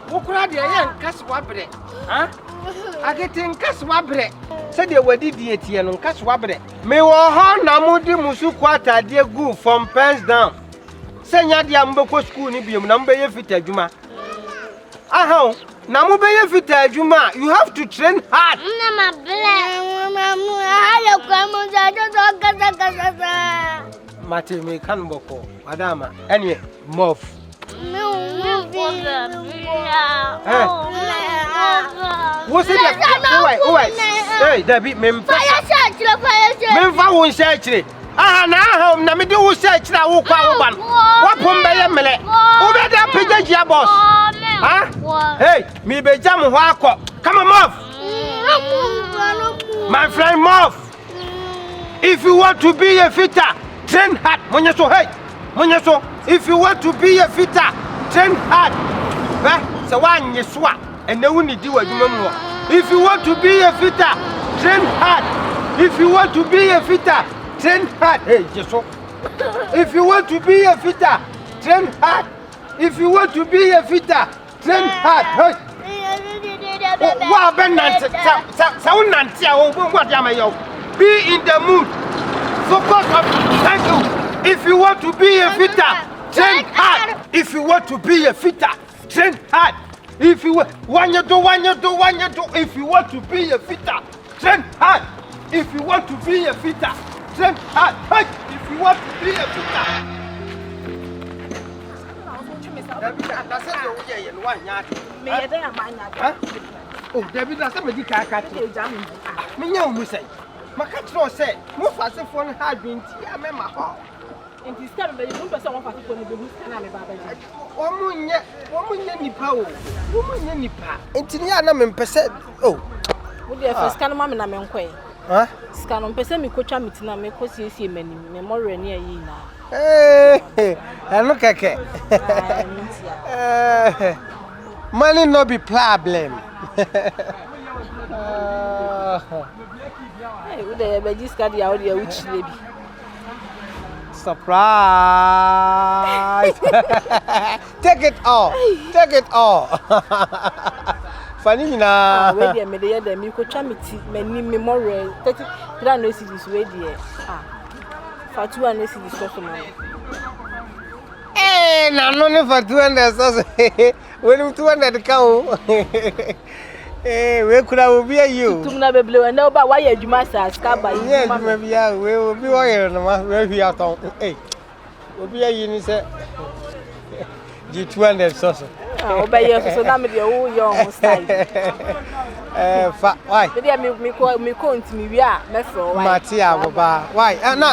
Wokura de yan kaswa bre. Ha? Akete kaswa bre. Se de wadi die tie no kaswa bre. Me wo ho na mudi musu kwata de gu from pens down. Senya de ambeko school ni biom na mbeye fita adwuma. Aha, na mbeye fita adwuma, you have to train hard. Na mable. Hala kwa muza kasa. Mate me kan boko. Madama, anyway, move. What's it? Hey, Debbie, Memfa won search. Ah, na home na me do search na wo kwa wo ban. Wo pom be ye mele. Wo be da pejia boss. Huh? Hey, me be jam ho akọ. Come on, move. My friend, move. If you want to be a fitter, train hard. Monyeso, hey. Monyeso, if you want to be a fitter, train hard. Eh? So one yeswa and no need do adwuma. If you want to be a fitter, train hard. If you want to be a fitter, train hard. Hey, Jesu. If you want to be a fitter, train hard. If you want to be a fitter, train hard. Hey. Wa ben nante sa unante a wo what am I? Be in the mood. Focus on. Thank you. If you want to be a fitter, train hard. If you want to be a fitter, train hard. If you want you do. If you want to be a fitter, train hard. If you want to be a fitter, train hard. Hey, if you want to be a fitter. Oh, David, that's a medical cat. Me know, say. My catcher said, "Move as if one had been tea. I'm my home." And this time, you don't know what to do. Woman, nipa. Woman, nipa. Intiana, men percent. Oh, would you first can mamma and I'm quay? Huh? Scan on Pessami coach Amitina, make us see many memory near ye now. Hey, I look at it. Money no be problem. Hey, would they be this card out here which lady? Surprise! Take it all. Take it all. Funny na. Wait a minute, the Miko Chamiti, many memorial 30 grand is ready. For 200 cities customer. Eh, no, for 200. When 200 cow. Eh, where could I be you? To never blue and no, but why you must ask? Yes, maybe we will be wire no where we are talking. Hey, will be a unit. G200 sauce. Obey you, so that may be all your style. Why? Me call to me, we are, Mefro, Matia, why? No,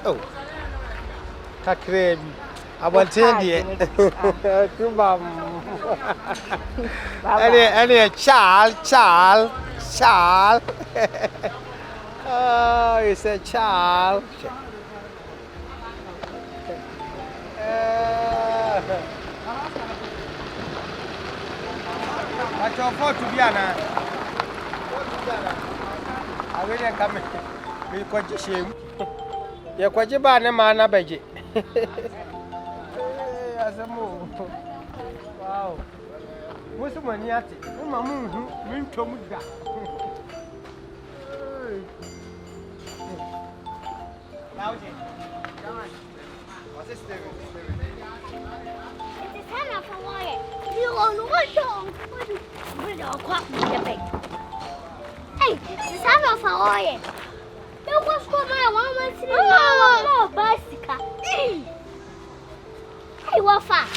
oh, Kakre. I want to end any child. Oh, it's a child. I told for to be Anna. I really come. We quite shame. You're quite a bad man, I beg you. Wow. What's the money at it? Mamma, you told me that. What's this? It's a son of a wire. You on what song? What are quack the bait? Hey, it's a son of a wire. You was for my 1 month. Bicycle. Hey, what fast?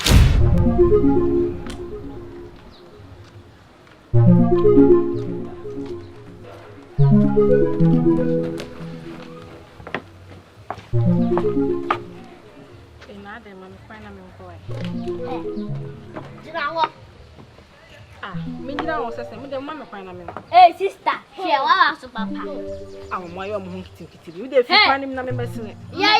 Hey, sister, here, what was papa? I'm why I'm hunting kitty. You did find him, I'm messing it. Yeah,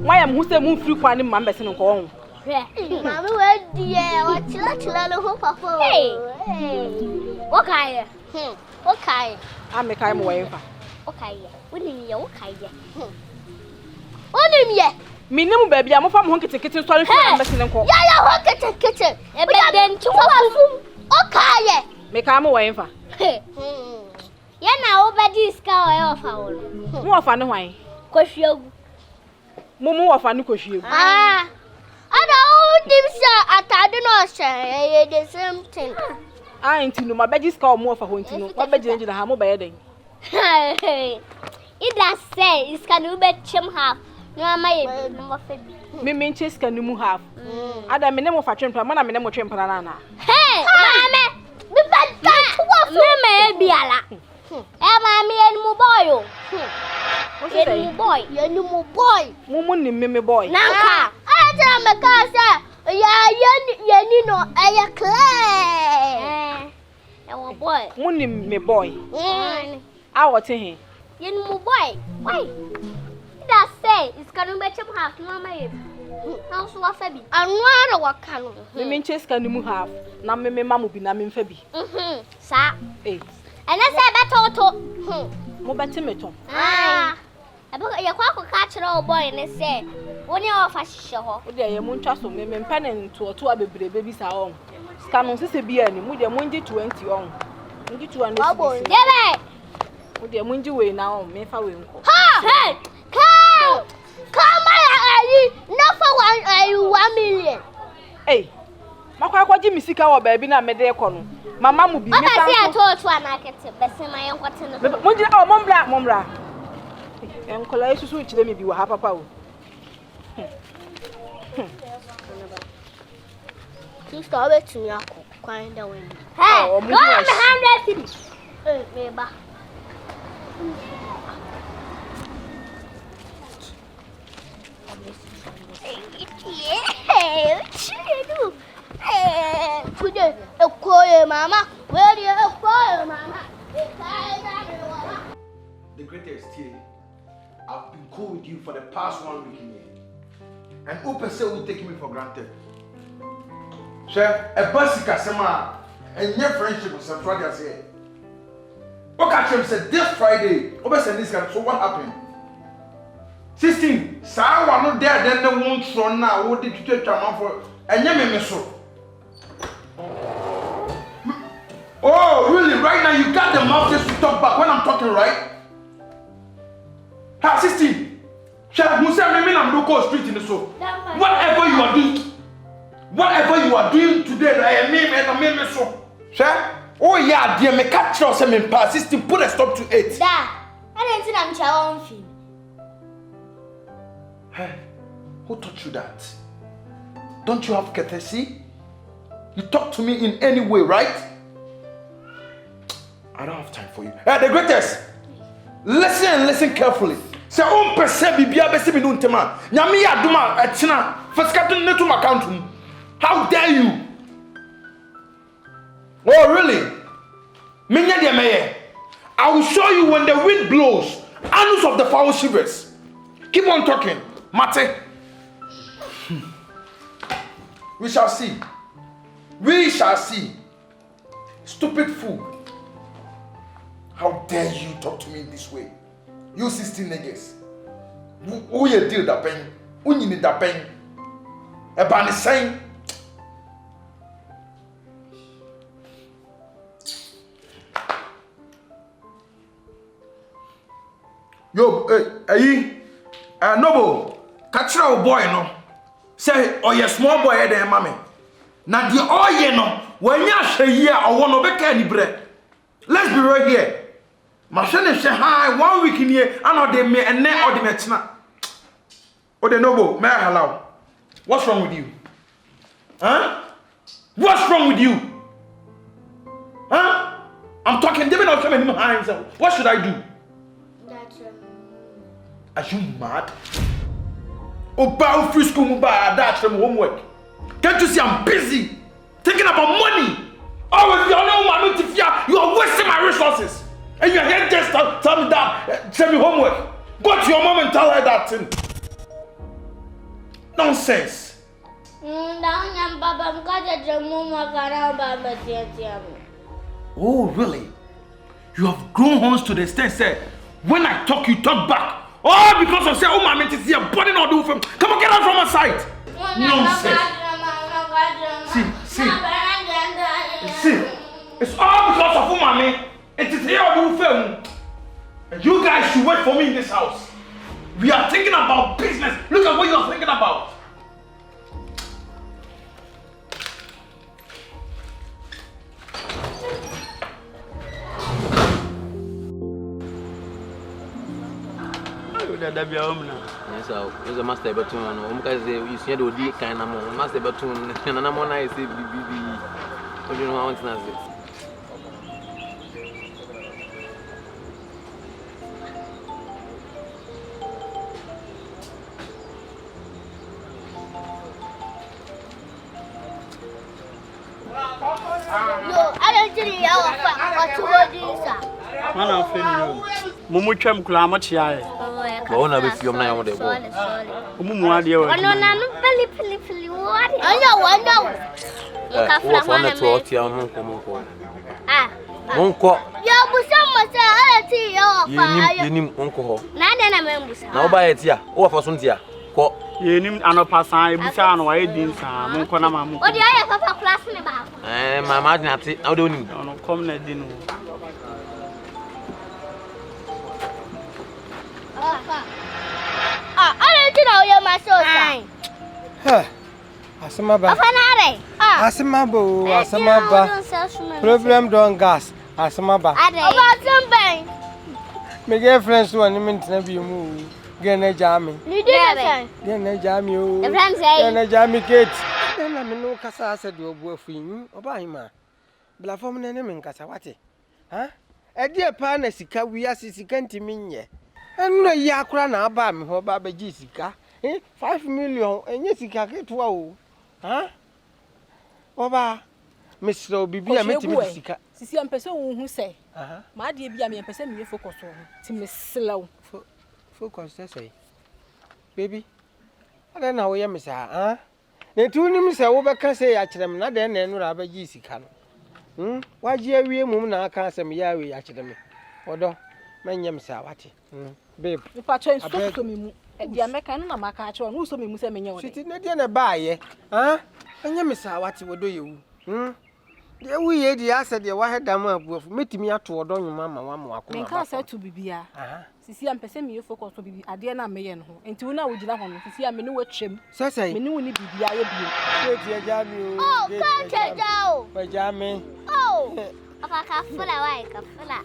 why am who's the moon through finding my messing on home? Mamma, where dear, what children hope for? Hey, what kind? What kind? I'm a kind of way. Okay, what in your kind? What in ye? Minimum baby, I'm from Honky Kitchen Story. Yeah, kitchen. A bed then 2 hours. Okay. Make I'm away for. Yeah, now over this car of our. More fun away. Kohwiegu. Mumu of Kohwiegu. Ah. I don't think so. I don't know, sir. The same thing. I ain't know my bed's called more for Hontino. What bed you have mobile day? It does say it's can you bet him half. No, my number 50. Me mean chase can you have? Ada me name of a tramp, man, I mean, tramp banana. Hey, mamma, the bad guy, mamma, be a la. Mammy and Muboyo. What's it, boy? You're new boy. Mumu, me boy. Nanka, I tell my cousin. Yeah, you know, I clay. Our boy. Money, me boy. I was him. You know, boy. Why? That say it's gonna make him half. No, my house was a bit. I'm not a what can. Me mean chase can you have? Now, me mamma be named Fabi. Sir. Eh. And I said that auto. Mobatimeton. Ah. I book your quack catch an old boy and they say, when you're off a show. There, you won't trust me, men penning to a 2 babies are on. Scanon sister be any, with your Monday 20 on. And get to an elbow. With your Monday way now, me for win. Ha! Hey! Come on, not for 1 million. Hey, my Jimmy Sika or baby, not made their corner. My mum will be. I told you I get it, but my uncle. When you are Mombra. And Colasso switch them if you have a power. You stop it to me, crying the wind. Hey, go on 100 cities. Neighbor. Yeah, could you call Mama? Where do you call Mama? The greatest here. I've been cool with you for the past 1 week here. And Open say will take me for granted. Sir, a basic asema and your friendship with some Friday say. Okay, said this Friday, Open said this guy. So what happened? 16. So I was not there, then the won't run now. What did you take time for? And you made me so. Oh, really? Right now you got the mouth just to talk back when I'm talking, right? Ha, 16. Shall Musa remain on local street in the so? Whatever you are doing today, I am me so. Sir? Oh yeah, dear, me catch us and me pass 16. Put a stop to 8. Da, I didn't see I'm challenging. Hey, who taught you that? Don't you have courtesy? You talk to me in any way, right? I don't have time for you. Hey, the greatest. Listen and listen carefully. Say on percent bibia be se bi no ntema. Nyame ya duma etina. Faskato netu account. How dare you? Oh, really? Menya de meye. I will show you when the wind blows. Annals of the foul shivers. Keep on talking. Mate. We shall see. We shall see. Stupid fool. How dare you talk to me in this way? You 16 niggas. Who you deal that pen? Who you need that pen? A banny saying. Yo, Noble, catch our boy, no. Say, oh, you small boy, there, mammy. Now, the oh, you know, when you say, yeah, or one of the candy bread. Let's be right here. Machine say hi 1 week in here, and they may and then or the metina. Oh, the Noble, may I allow? What's wrong with you? Huh? What's wrong with you? Huh? I'm talking, David, not coming in my hands. What should I do? Are you mad? Oh, bow free school, mobile, that's from homework. Can't you see I'm busy thinking about money? Oh, if you're no man, you are wasting my resources. And you're here just tell me that, tell me homework. Go to your mom and tell her that thing. Nonsense. Oh, really? You have grown horns to the extent, say, when I talk, you talk back. All because of say, oh, my man, to see a body not do film. Come on, get out from my sight. Nonsense. See. It's all because of who, mommy. It is here or do film. And you guys should wait for me in this house. We are thinking about business. Look at what you are thinking about. Yes, there's a master between you see the kind of master between and I'm on I say BB. You know how it's not. No, I don't think you are Man, I'm feeling you. Mumu chem kula machia. But one of you na one dey go. Mumu ade o. No, pili. What? I What's on the throat here? Monko. Ah. Monko. Yo, busa I see yo. You nim monko. Na membusa. Na oba etia. O for suntia. Ko. Ye nim anopa san ebusa no wa edin san monko na ma monko. O di aye papa class ne ba. Mama na ate. Na o de onim. No come na din o. I don't know you're my soul. Asamaba. Afanare. Asamabo, Asamaba. Problem don't gas. Asamaba. About something. My girlfriend's one minute na be move. Gene jami. You did it. Gene jami o. The friend say. Gene jami Kate. Na me no kasa said you boyfriend. Oba hima. Bla form na me nkasa wate. Ha? E dia pa na sika wi asisika ntimi nye. Enu ya akura na aba me ho ba beji sika. 5 million enye sika ketua o. Ha? Oba Mr. Bibi ametimi sika. Sisi ampese wo hu se. Ma de bia me ampese me focus wo. Ti me slow. Focus say. Baby. Ada na wo ye me sa, ha? Na tu ni me se wo be ka say ya kirem na de na enu ra ba ji sika no. Waje awie mum na aka asem ya awie ya kirem. Odo manyem sa wate. Babe. Me pa chen so me mu. E dia meka no na maka ache no so me mu se menye wo de. Siti na dia na baaye. Ha? Anyem sa wate wodo yewu. De wu ye di ase de wa hedam abuafu metimi ato odo nwuma ma wa ma akoma. Menka say to bibia. Sisi ampese me focus to bibi ade na meye no ho. Enti wo na wo gina ho no sisi am me no watwem. Sese. Me ni wo ni bibia ye bio. Keti ejami o. Oh, can't jao. Ejami. Oh. Aka fula wa ka fula.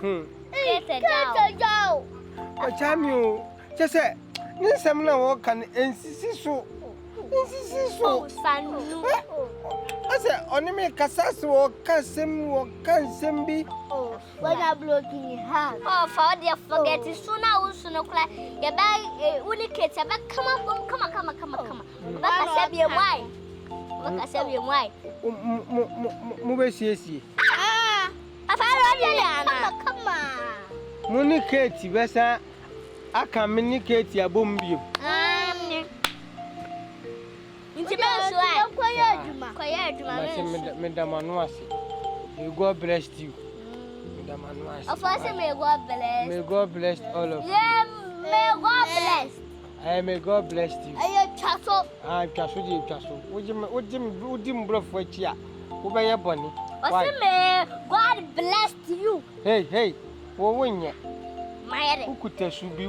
Kete jao. Ejami o. Sese. Ni sem na wo kan ensisi so. Oh, sanu. Ase oni me kasas wo kansem bi. Oh, when I blocking her. Oh, for the forget it sooner or sooner. You buy unicate. Come on. Baka sebi why? Baka sebi why? Mu be siesie. Come on. Unicate besa aka minicate abom bio. Madam Anwasi, may God bless you. Madam Anwasi. Of course, may God bless. May God bless all of you. Yeah, may God bless. May God bless you. Chasso. Would you bluff for chia? Who by your bunny? May God bless you. Hey, win yet. My who could tell you be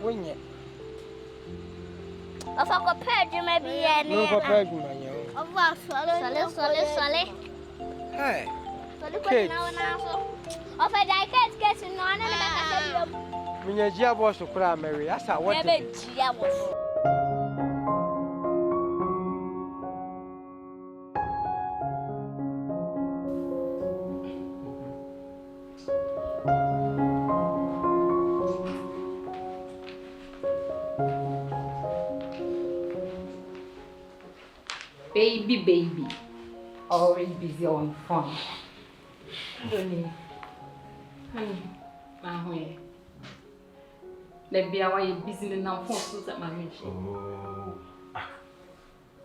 win yet? Of a compared you may be any. No, compared you, my young. Of us, solid. Hey, Kate. Of a diet getting on and when your job was to cry, Mary, that's how what Baby, always busy on phone. Honey, let be away busy now phone at my mission. Oh,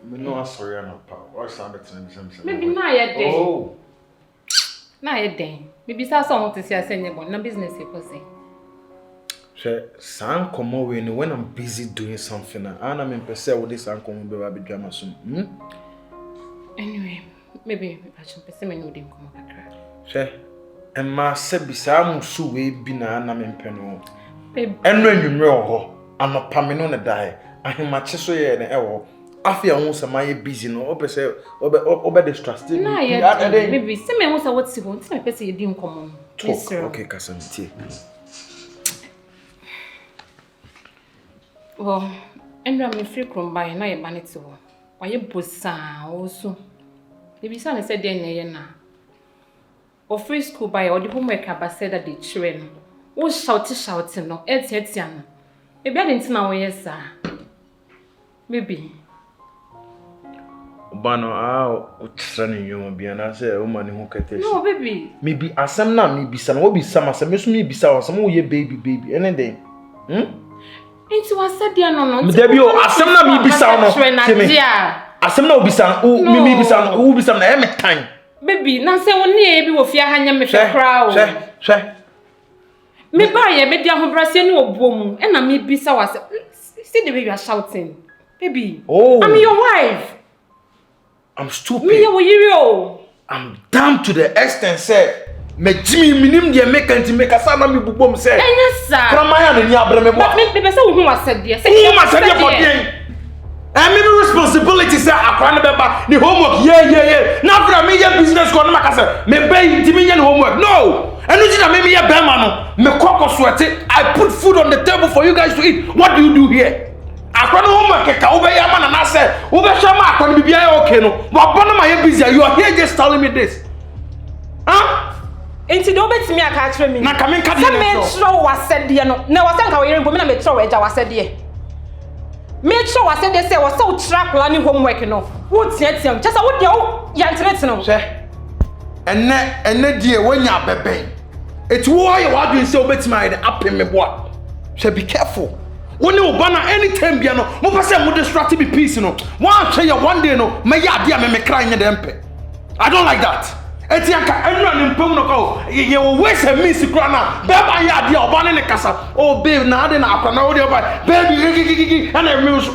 no, sorry, I'm not power. What sounded to him? Maybe now a day. Oh, now a day. Maybe that's all to see. I send you one. No business, you pussy. San come away when I'm busy doing something. And I'm in percent with this uncle will be drama soon. Anyway, maybe I should perceive me no dim come back. Sure. And my said beside so we be na I'm in penal. Babe, And when you know, I'm not permanent die. I am much so yeah and ever. I feel almost my busy no over say over distrusted. no, yeah, maybe see me what's what you want. See me person you dim come on. Okay, Casamity. Well, and I'm free from by na your vanity. Why you bossa also? The bisa said then na. Or free school by or the homework about said that the children. Oh shouting no, etian. Maybe I didn't know yes sir. Maybe. Bano training you be and say woman who can no baby. Maybe asam na me be some will be some as me be some ye baby anything. Into was said there no. Debio asam na me be some no. Asam na obisa me be some who be some na em time. Baby, na say woni e bi wo fia hanya me fekra o. Hwe. Me ba ye me dia ho brase ne obuom e na me bisa was see the way you are shouting. Baby, I'm your wife. I'm stupid. Me yo. I'm down to the extent say me Jimmy minim dia make anti make asana me bubom say. Yes sir. From my hand ni abreme bo. But me say wo hu wased dia. Who must say for dem? I mean responsibility say akwa ne beba ni homework yeah. Na fra me your business go no makase me pay intimi nya homework. No. Enu ji na me ye bema no. Me kokko sweat. I put food on the table for you guys to eat. What do you do here? Akwa no homework ka obe ya mana na say obe hwa ma akwa no bibia okay no. But bono my busy. You are here just telling me this. Huh? Enti do betimi aka kire me. Na ka me ka de me tro wasede no. Na wase nka wo yere mbo me na me tro eja wasede. Me tro wasede say wase wo tra plan homework no. Wo tiatiam. Chesa wo de wo yantrete no. Hwe. Enne die wonya bebe. Eti wo ye wa dwen say obetimi aye apem me boa. Hwe be careful. When you banner anytime biano, mo pese mo distract me peace no. One say one day no, me ya dia me cry nye dempe. I don't like that. Eti anka enra ni mpem no ko, ye wo waste me sikra na. Beba ya dia obane ne kasa. Oh babe na ade na akwa na wo dia ba. Baby and I me so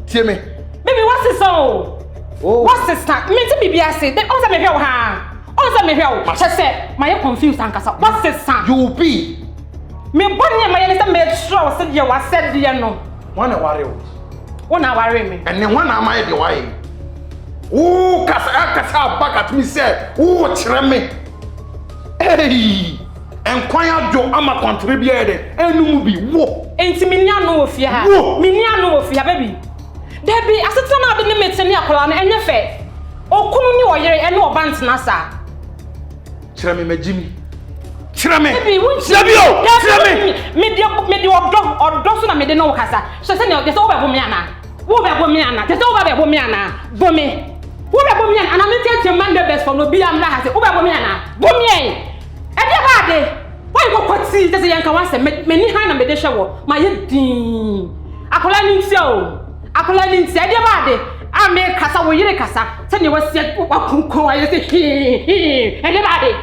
tie me. Baby what's this so? Oh. What's this time? Me ti bibia say, then on say me hwe wo ha. On say me hwe wo. Say my confused ankasa. What's this time? You be me bonnie my say me sure say dia wa said dia no. Wana ware wo. Wona ware me. And then wana am I the why? Oh, kasa back at me say, oh kire me. Hey! Enkwaya jo ama contribute de. Enu bi wo. Enti me nia no ofia ha. Me nia no ofia baby. Debi aseta na be ne meteni akola na enye fe. Okunu ni oyere ene obantena sa. Kire me majimi. Kire me. Baby, Sabio. Kire me. Me di odo so na me de no kasa. So se ne o de so wo be bo me ana. Wo be bo me ana. Te se wo be bo me ana. Bo me. Wo be bo me ana. Ana me tete man the best for no bi am na ha se. Wo be bo me ana. Bo me en. E de ba de. Why Kokotii te se yanka wan se me ni han na me de hwe wo. Ma ye din. Akola ni ntia o. Akola ni ntia. E de ba de. A me kasa wo yire kasa. Se ne wo se wa kunkun aye se. E de ba de.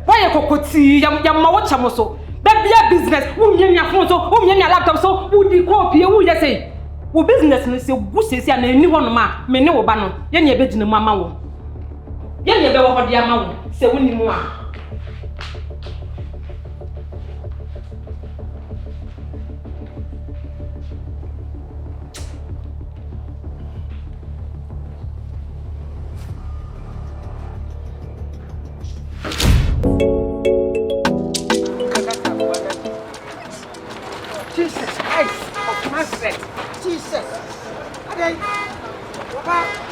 Why Kokotii ya ma wo chamo so. Bebia business. Wo nyanya phone so. Wo nyanya laptop so. Wo di copy. Wo ye say. Wo business no se gu sesi na ani ho no ma me ne wo ba no ye ne ebegina mu ama wo ye ne ebe wo hode ama wo se woni mu a Jesus Christ of Nazareth. Jesus. Adai. Papa.